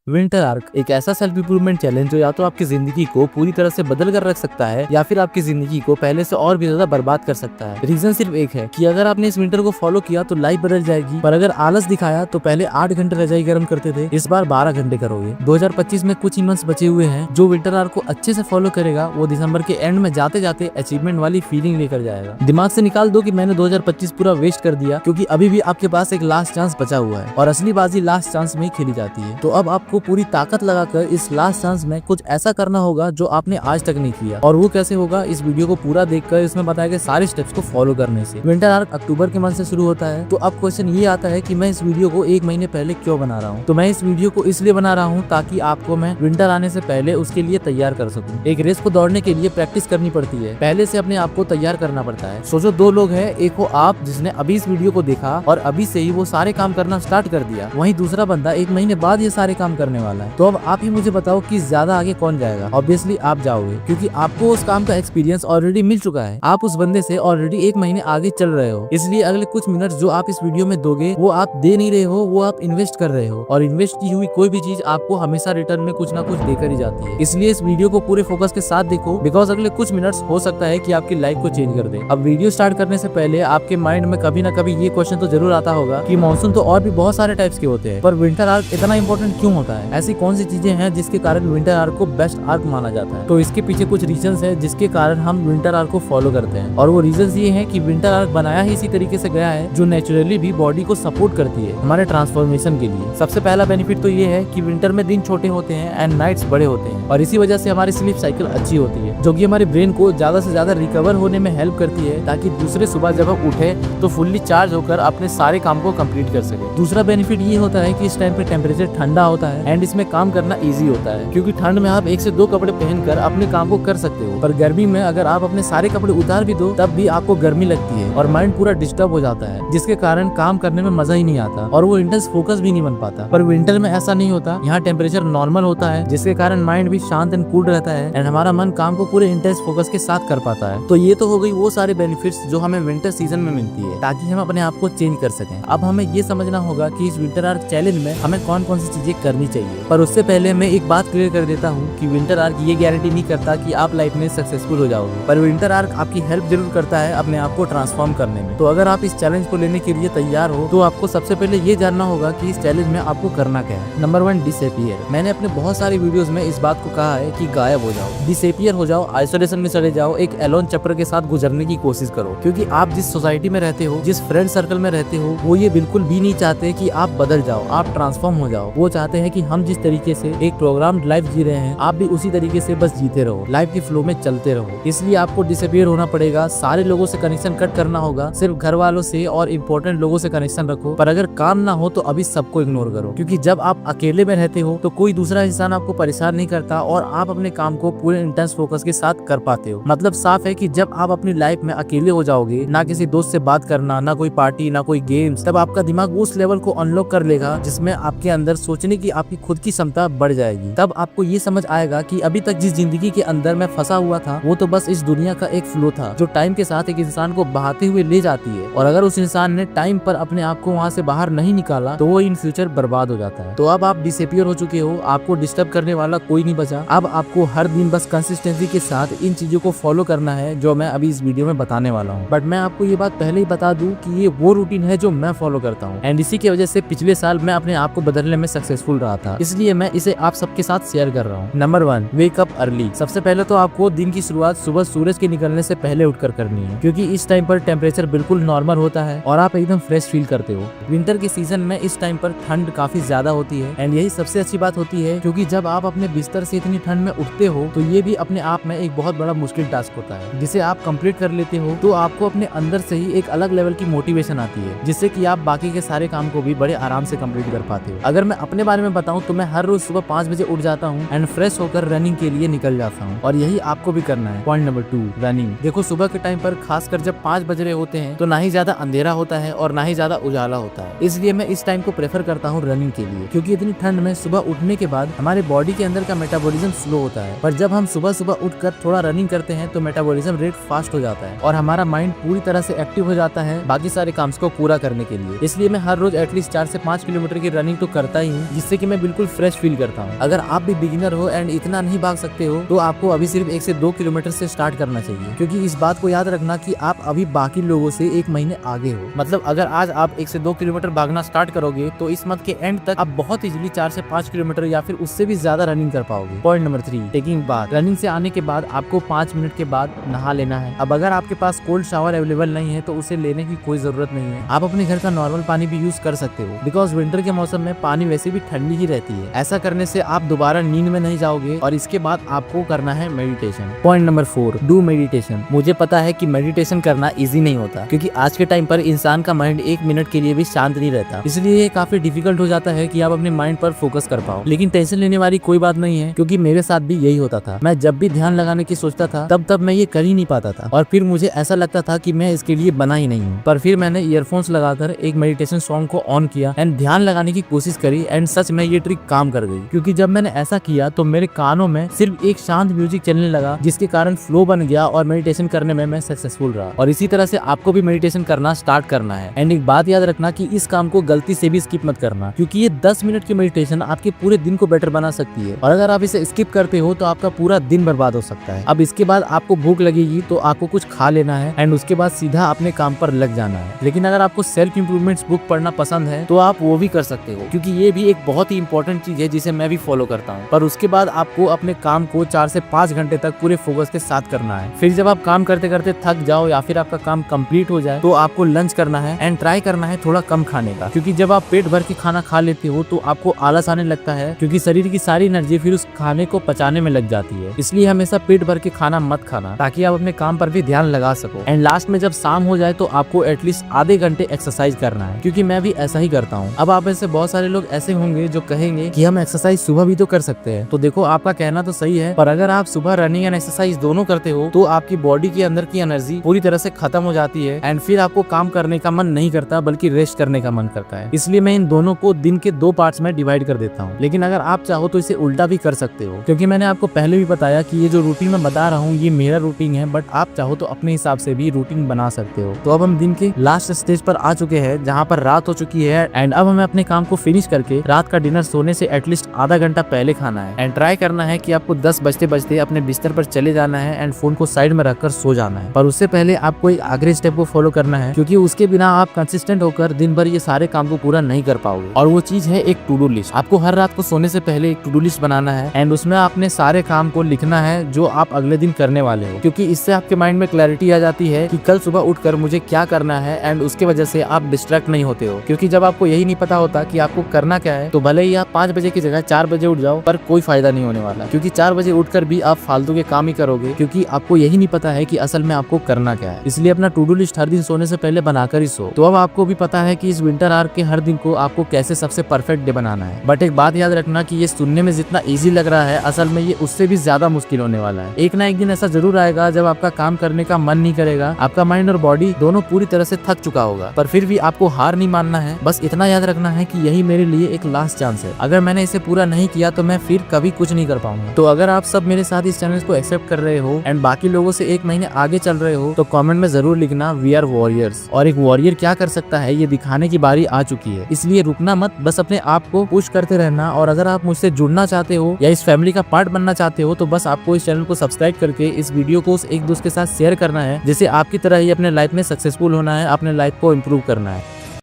Winter arc एक ऐसा self improvement challenge जो या तो आपकी जिंदगी को पूरी तरह से बदल कर रख सकता है या फिर आपकी जिंदगी को पहले से और भी ज्यादा बर्बाद कर सकता है। रीजन सिर्फ एक है कि अगर आपने इस विंटर को फॉलो किया तो लाइफ बदल जाएगी, पर अगर आलस दिखाया तो पहले 8 घंटे रजाई गर्म करते थे, इस बार 12 घंटे करोगे। 2025 में कुछ ही मंथ्स बचे हुए हैं। जो विंटर आर्क को अच्छे से फॉलो करेगा वो दिसंबर के एंड में जाते जाते अचीवमेंट वाली फीलिंग लेकर जाएगा। दिमाग से निकाल दो कि मैंने 2025 पूरा वेस्ट कर दिया, क्योंकि अभी भी आपके पास एक लास्ट चांस बचा हुआ है और असली बाजी लास्ट चांस में ही खेली जाती है। तो अब आपको पूरी ताकत लगाकर इस लास्ट चांस में कुछ ऐसा करना होगा जो आपने आज तक नहीं किया। और वो कैसे होगा, इस वीडियो को पूरा देखकर इसमें बताए गए सारे स्टेप्स को फॉलो करने से। विंटर आर्क अक्टूबर के मंथ से शुरू होता है। तो अब क्वेश्चन ये आता है कि मैं इस वीडियो को 1 महीने पहले क्यों बना रहा हूँ। तो मैं इस वीडियो को इसलिए बना रहा हूँ ताकि आपको मैं विंटर आने से पहले उसके लिए तैयार कर सकूँ। एक रेस को दौड़ने के लिए प्रैक्टिस करनी पड़ती है, पहले से अपने आप को तैयार करना पड़ता है। सोचो 2 लोग हैं, एक हो आप जिसने अभी इस वीडियो को देखा और अभी से ही वो सारे काम करना स्टार्ट कर दिया, वहीं दूसरा बंदा 1 महीने बाद ये सारे काम करने वाला है। तो अब आप ही मुझे बताओ कि ज्यादा आगे कौन जाएगा। ऑब्वियसली आप जाओगे, क्योंकि आपको उस काम का एक्सपीरियंस ऑलरेडी मिल चुका है। आप उस बंदे से ऑलरेडी 1 महीने आगे चल रहे हो, इसलिए अगले कुछ मिनट जो आप इस वीडियो में दोगे वो आप दे नहीं रहे हो, वो आप इन्वेस्ट कर रहे हो। और इन्वेस्ट की हुई कोई भी चीज आपको हमेशा रिटर्न में कुछ ना कुछ देकर ही जाती है। इसलिए इस वीडियो को पूरे फोकस के साथ देखो, बिकॉज अगले कुछ मिनट्स हो सकता है कि आपकी लाइफ को चेंज कर दे। अब वीडियो स्टार्ट करने से पहले आपके माइंड में कभी ना कभी ये क्वेश्चन तो जरूर आता होगा कि मॉनसून तो और भी बहुत सारे टाइप्स के होते हैं, पर विंटर आर्क इतना इंपॉर्टेंट क्यों होता है। ऐसी कौन सी चीजें हैं जिसके कारण विंटर आर्क को बेस्ट आर्क माना जाता है। तो इसके पीछे कुछ रीजंस है जिसके कारण हम विंटर आर्क को फॉलो करते हैं। और वो रीजंस ये हैं कि विंटर आर्क बनाया ही इसी तरीके से गया है जो नेचुरली भी बॉडी को सपोर्ट करती है हमारे ट्रांसफॉर्मेशन के लिए। सबसे पहला बेनिफिट तो ये है कि विंटर में दिन छोटे होते हैं एंड नाइट्स बड़े होते हैं, और इसी वजह से हमारी स्लीप साइकिल अच्छी होती है, जो कि हमारे ब्रेन को ज्यादा से ज्यादा रिकवर होने में हेल्प करती है, ताकि दूसरे सुबह जब हम उठे तो फुल्ली चार्ज होकर अपने सारे काम को कंप्लीट कर सके। दूसरा बेनिफिट ये होता है कि इस टाइम पे टेम्परेचर ठंडा होता है एंड इसमें काम करना ईजी होता है, क्योंकि ठंड में आप 1 से 2 कपड़े पहनकर अपने काम को कर सकते हो। पर गर्मी में अगर आप अपने सारे कपड़े उतार भी दो तब भी आपको गर्मी लगती है और माइंड पूरा डिस्टर्ब हो जाता है, जिसके कारण काम करने में मजा ही नहीं आता और वो इंटेंस फोकस भी नहीं बन पाता। पर विंटर में ऐसा नहीं होता, यहाँ टेम्परेचर नॉर्मल होता है, जिसके कारण माइंड भी शांत एंड कूल रहता है एंड हमारा मन काम को पूरे इंटेंस फोकस के साथ कर पाता है। तो ये तो हो गई वो सारे बेनिफिट्स जो हमें विंटर सीजन में मिलती है, ताकि हम अपने आप को चेंज कर सकें। अब हमें ये समझना होगा कि इस विंटर आर्क चैलेंज में हमें कौन कौन सी चीजें करनी चाहिए। पर उससे पहले मैं एक बात क्लियर कर देता हूँ कि विंटर आर्क ये गारंटी नहीं करता कि आप लाइफ में सक्सेसफुल हो जाओगे, पर विंटर आर्क आपकी हेल्प जरूर करता है अपने आप को ट्रांसफॉर्म करने में। तो अगर आप इस चैलेंज को लेने के लिए तैयार हो तो आपको सबसे पहले ये जानना होगा कि इस चैलेंज में आपको करना क्या है। Number 1, disappear. मैंने अपने बहुत सारी वीडियोस में इस बात को कहा है कि गायब हो जाओ, डिसअपीयर हो जाओ, आइसोलेशन में चले जाओ, एक एलोन चैप्टर के साथ गुजरने की कोशिश करो, क्योंकि आप जिस सोसाइटी में रहते हो, जिस फ्रेंड सर्कल में रहते हो, वो ये बिल्कुल भी नहीं चाहते कि आप बदल जाओ, आप ट्रांसफॉर्म हो जाओ। वो चाहते हैं कि हम जिस तरीके से एक प्रोग्राम लाइफ जी रहे हैं आप भी उसी तरीके से बस जीते रहो, लाइफ के फ्लो में चलते रहो। इसलिए आपको डिसअपीयर होना पड़ेगा, सारे लोगों से कनेक्शन कट करना होगा, सिर्फ घर वालों से और इम्पोर्टेंट लोगों से कनेक्शन रखो। पर अगर काम ना हो तो अभी सबको इग्नोर करो, क्योंकि जब आप अकेले में रहते हो तो कोई दूसरा इंसान आपको परेशान नहीं करता और आप अपने काम को पूरे इंटेंस फोकस के साथ कर पाते हो। मतलब साफ है कि जब आप अपनी लाइफ में अकेले हो जाओगे, ना किसी दोस्त से बात करना, ना कोई पार्टी, ना कोई गेम्स, तब आपका दिमाग उस लेवल को अनलॉक कर लेगा जिसमें आपके अंदर सोचने की आपकी खुद की क्षमता बढ़ जाएगी। तब आपको ये समझ आएगा कि अभी तक जिस जिंदगी के अंदर मैं फंसा हुआ था वो तो बस इस दुनिया का एक फ्लो था जो टाइम के साथ एक इंसान को बहाते हुए ले जाती है, और अगर उस इंसान ने टाइम पर अपने आप को वहाँ से बाहर नहीं निकाला तो वो इन फ्यूचर बर्बाद हो जाता है। तो अब आप डिसअपीयर हो चुके हो, आपको डिस्टर्ब करने वाला कोई नहीं बचा। अब आपको हर दिन बस कंसिस्टेंसी के साथ इन चीजों को फॉलो करना है जो मैं अभी इस वीडियो में बताने वाला हूँ। बट मैं आपको ये बात पहले ही बता दूं कि ये वो रूटीन है जो मैं फॉलो करता हूँ एंड इसी की वजह से पिछले साल मैं अपने आप को बदलने में सक्सेसफुल रहा था, इसलिए मैं इसे आप सबके साथ शेयर कर रहा हूँ। Number 1, wake up early. सबसे पहले तो आपको दिन की शुरुआत सुबह सूरज के निकलने से पहले उठकर करनी है, क्योंकि इस टाइम पर टेम्परेचर बिल्कुल नॉर्मल होता है और आप एकदम फ्रेश फील करते हो। विंटर के सीजन में इस टाइम पर ठंड काफी ज्यादा होती है एंड यही सबसे अच्छी बात होती है, क्योंकि जब आप अपने बिस्तर से इतनी ठंड में उठते हो तो ये भी अपने आप में एक बहुत बड़ा मुश्किल टास्क होता है, जिसे आप कंप्लीट कर लेते हो तो आपको अपने अंदर से ही एक अलग लेवल की मोटिवेशन आती है, जिससे कि आप बाकी के सारे काम को भी बड़े आराम से कंप्लीट कर पाते हो। अगर मैं अपने बारे में बताऊं तो मैं हर रोज सुबह 5 बजे उठ जाता हूं एंड फ्रेश होकर रनिंग के लिए निकल जाता हूं, और यही आपको भी करना है। Point number 2, running. देखो सुबह के टाइम पर खासकर जब 5 बज रहे होते हैं तो ना ही ज्यादा अंधेरा होता है और ना ही ज्यादा उजाला होता है, इसलिए मैं इस टाइम को प्रेफर करता हूँ रनिंग के लिए, क्योंकि इतनी ठंड में सुबह उठने के बाद हमारे बॉडी के अंदर का मेटाबॉलिज्म स्लो होता है, पर जब हम सुबह सुबह उठकर थोड़ा रनिंग करते हैं तो मेटाबॉलिज्म रेट फास्ट हो जाता है और हमारा माइंड पूरी तरह से एक्टिव हो जाता है बाकी सारे काम को पूरा करने के लिए। इसलिए मैं हर रोज एटलीस्ट 4 से 5 किलोमीटर की रनिंग तो करता ही हूँ, जिससे कि मैं बिल्कुल फ्रेश फील करता हूँ। अगर आप भी बिगिनर हो एंड इतना नहीं भाग सकते हो तो आपको अभी सिर्फ 1 से 2 किलोमीटर से स्टार्ट करना चाहिए, क्योंकि इस बात को याद रखना कि आप अभी बाकी लोगों से 1 महीने आगे हो। मतलब अगर आज आप 1 से 2 किलोमीटर भागना स्टार्ट करोगे तो इस मंथ के एंड तक आप बहुत इजीली 4 से 5 किलोमीटर या फिर उससे भी ज्यादा रनिंग कर पाओगे। Point number 3, taking bath. Running से आने के बाद आपको 5 मिनट के बाद नहा लेना है। अब अगर आपके पास कोल्ड शावर अवेलेबल नहीं है तो उसे लेने की कोई जरूरत नहीं है, आप अपने घर का नॉर्मल पानी भी यूज कर सकते हो, बिकॉज विंटर के मौसम में पानी वैसे भी ठंडी ही रहती है। ऐसा करने से आप दोबारा नींद में नहीं जाओगे और इसके बाद आपको करना है meditation. Point number 4, do meditation. मुझे पता है कि मेडिटेशन करना इजी नहीं होता, क्योंकि आज के टाइम पर इंसान का माइंड 1 मिनट के लिए भी शांत नहीं रहता, इसलिए ये काफी डिफिकल्ट हो जाता है कि आप अपने माइंड पर फोकस कर पाओ। लेकिन टेंशन लेने वाली कोई बात नहीं है, क्योंकि मेरे साथ भी यही होता था। मैं जब भी ध्यान लगाने की सोचता था तब मैं ये कर ही नहीं पाता था और फिर मुझे ऐसा लगता था कि मैं इसके लिए बना ही नहीं हूँ। पर फिर मैंने ईयरफोन्स लगाकर एक मेडिटेशन सॉन्ग को ऑन किया एंड ध्यान लगाने की कोशिश करी एंड सच में ये ट्रिक काम कर गई, क्योंकि जब मैंने ऐसा किया तो मेरे कानों में सिर्फ एक शांत म्यूजिक चलने लगा, जिसके कारण फ्लो बन गया और मेडिटेशन करने में मैं सक्सेसफुल रहा। और इसी तरह से आपको भी मेडिटेशन करना स्टार्ट करना है। एंड एक बात याद रखना कि इस काम को गलती से भी स्किप मत करना, क्योंकि ये 10 मिनट की मेडिटेशन आपके पूरे दिन को बेटर बना सकती है, और अगर आप इसे स्किप करते हो तो आपका पूरा दिन बर्बाद हो सकता है। अब इसके बाद आपको भूख लगेगी तो आपको कुछ खा लेना है एंड उसके बाद सीधा अपने काम पर लग जाना है। लेकिन अगर आपको सेल्फ इंप्रूवमेंट बुक पढ़ना पसंद है तो आप वो भी कर सकते हो, क्योंकि ये भी एक बहुत ही इंपॉर्टेंट चीज है जिसे मैं भी फॉलो करता हूँ। पर उसके बाद आपको अपने काम को 4 से 5 घंटे तक पूरे फोकस के साथ करना है। फिर जब आप काम करते करते थक जाओ या फिर आपका काम कंप्लीट हो जाए तो आपको लंच करना है एंड ट्राई करना है थोड़ा कम खाने का, क्योंकि जब आप पेट भर के खाना खा लेते हो तो आपको आलस आने लगता है, क्योंकि शरीर की सारी एनर्जी फिर उस खाने को पचाने में लग जाती है। इसलिए हमेशा पेट भर के खाना मत खाना, ताकि आप अपने काम पर भी ध्यान लगा सको। एंड लास्ट में जब शाम हो जाए तो आपको एटलीस्ट आधे घंटे एक्सरसाइज करना है, क्योंकि मैं भी ऐसा ही करता हूँ। अब आप ऐसे बहुत सारे लोग ऐसे होंगे जो कहेंगे कि हम एक्सरसाइज सुबह भी तो कर सकते हैं। तो देखो, आपका कहना तो सही है, पर अगर आप सुबह रनिंग एंड एक्सरसाइज दोनों करते हो तो आपकी बॉडी के अंदर की एनर्जी पूरी तरह से खत्म हो जाती है एंड फिर आपको काम करने का मन नहीं करता बल्कि रेस्ट करने का मन करता है। इसलिए मैं इन दोनों को दिन के 2 पार्ट्स में डिवाइड कर देता हूँ। लेकिन अगर आप चाहो तो इसे उल्टा भी कर सकते हो, क्योंकि मैंने आपको पहले भी बताया कि ये जो रूटीन मैं बता रहा हूँ ये मेरा रूटीन है, बट आप चाहो तो अपने हिसाब से भी रूटीन बना सकते हो। तो अब हम दिन के लास्ट स्टेज पर आ चुके हैं, जहाँ पर रात हो चुकी है एंड अब हमें अपने काम को फिनिश करके रात का डिनर सोने से एटलीस्ट आधा घंटा पहले खाना है एंड ट्राई करना है कि आपको 10 बजते बजते अपने बिस्तर पर चले जाना है एंड फोन को साइड में रखकर सो जाना है। पर उससे पहले आपको एक आखिरी स्टेप को फॉलो करना है, क्योंकि उसके बिना आप कंसिस्टेंट होकर दिन भर ये सारे काम को पूरा नहीं कर पाओगे। और वो चीज है एक टू डू लिस्ट। आपको हर रात को सोने से पहले एक टू डू लिस्ट बनाना है एंड उसमें आपने सारे काम को लिखना है जो आप अगले दिन करने वाले हो, क्योंकि इससे आपके माइंड में क्लैरिटी आ जाती है कि कल सुबह उठकर मुझे क्या करना है एंड उसके वजह से आप डिस्ट्रैक्ट नहीं होते हो। क्योंकि जब आपको यही नहीं पता होता कि आपको करना क्या है तो भले ही आप 5 बजे की जगह 4 बजे उठ जाओ, पर कोई फायदा नहीं होने वाला, क्योंकि 4 बजे उठकर भी आप फालतू के काम ही करोगे, क्योंकि आपको यही नहीं पता है कि असल में आपको करना क्या है। इसलिए अपना टू डू लिस्ट हर दिन सोने से पहले बनाकर ही सो। तो अब आपको भी पता है कि इस विंटर आवर के हर दिन को आपको कैसे सबसे परफेक्ट डे बनाना है। बट एक बात याद रखना कि ये सुनने में जितना इजी लग रहा है असल में ये उससे भी ज्यादा मुश्किल होने वाला है। एक ना एक दिन ऐसा जरूर आएगा जब आपका काम करने का मन नहीं करेगा, आपका माइंड और बॉडी दोनों पूरी तरह से थक चुका होगा, पर फिर भी आपको हार नहीं मानना है। बस इतना याद रखना है कि यही मेरे लिए एक लास्ट चांस है। अगर मैंने इसे पूरा नहीं किया तो मैं फिर कभी कुछ नहीं कर पाऊंगा। तो अगर आप सब मेरे साथ इस चैनल को एक्सेप्ट कर रहे हो एंड बाकी लोगों से 1 महीने आगे चल रहे हो तो कमेंट में जरूर लिखना वी आर वॉरियर्स। और एक वॉरियर क्या कर सकता है ये दिखाने की बारी आ चुकी है, इसलिए रुकना मत, बस अपने आप को पुश करते रहना। और अगर आप मुझसे जुड़ना चाहते हो या इस फैमिली का पार्ट बनना चाहते हो तो बस आपको इस चैनल को सब्सक्राइब करके इस वीडियो को एक दूसरे के साथ शेयर करना है, जिससे आपकी तरह ही अपने लाइफ में सक्सेसफुल होना है, अपने लाइफ को इम्प्रूव करना है।